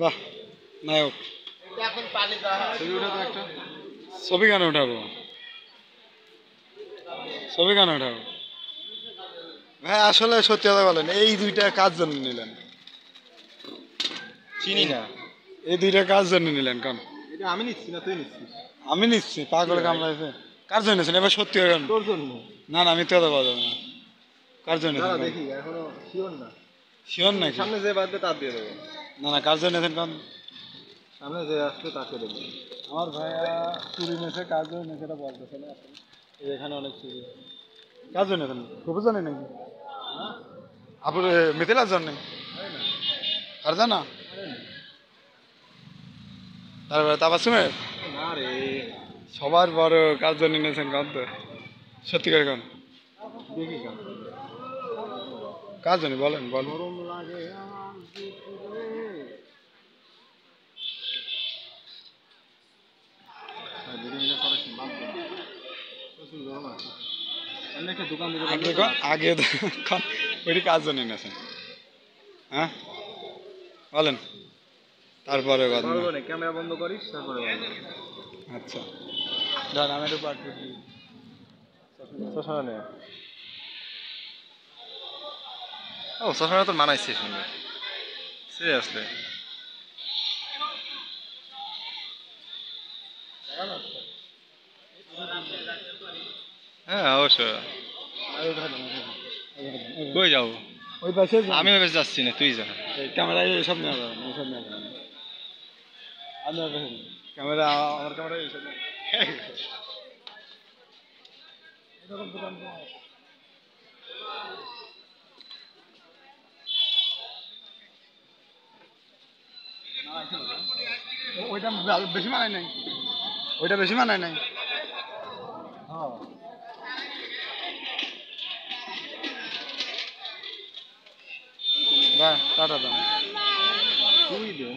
বাহ, নায়ক। ছবি কেন উঠাবো? ছবি কেন উঠাবো? ভাই আসলে সত্যি কথা বলেন, এই দুইটা কাজ জন্য নিলেন? চিনি না। এই দুইটা কাজ জন্য নিলেন কেন? এটা আমি নিচ্ছি না, তুই নিচ্ছিস। আমি নিচ্ছি, পাগল কামড়াইছে। কার জন্য নিচ্ছেন এবার সত্যি কেন? তোর জন্য। না না, আমি তো কথা বলবো না। কার জন্য দাঁড়া নিচ্ছেন? দেখি, এখনো শিওর না। শিওর নাকি? সামনে যে বাদবে তার দিয়ে দেবো। না না, কার জন্য নিচ্ছেন কেন? সামনে যে আসবে তাকে দেবো। আমার ভাইয়া চুরি নেছে, কার জন্য নেছে এটা বলতেছে না। এই এখানে অনেক চুরি। কার জন্য নেছেন? খুব জানি নাকি? আপুর মিথিলার জন্য? আর জানা? তারপরে তাবাসুমের? না রে। সবার বড় কাজ জন্য নিয়েছেন কান তো? সত্যি করে কান? দেখি কেন কাজ জানি বলেন বল। গরম লাগে আমার ভিতরে। দুটো মিনিট পরে বাদ দে। প্রচুর গরম আছে। এমনি একটা দোকান দিতে আগে আগে ওইটি কাজ জন্য নিয়েছেন? হ্যাঁ বলেন, তারপরে কথা না। পারবো না, ক্যামেরা বন্ধ করিস তারপরে বলবো। আচ্ছা, ধর আমি একটু পাঠ করি। চশমা নে। ও চশমা তো মানাইছে শুনে। সিরিয়াসলি। হ্যাঁ অবশ্যই। কই যাবো? ওই পাশে আমি ওই পাশে যাচ্ছি না, তুই যা। ক্যামেরায় এসব নেওয়া যাবে না, এসব নেওয়া যাবে না। আমি ওই পাশে যাই। ক্যামেরা, আমার ক্যামেরা এসব নেওয়া এরকম দোকান তো আছে। ওইটা বেশি মানায় নাই, ওইটা বেশি মানায় নাই। হ্যাঁ বাহ, টাটা দাও। তুই দে।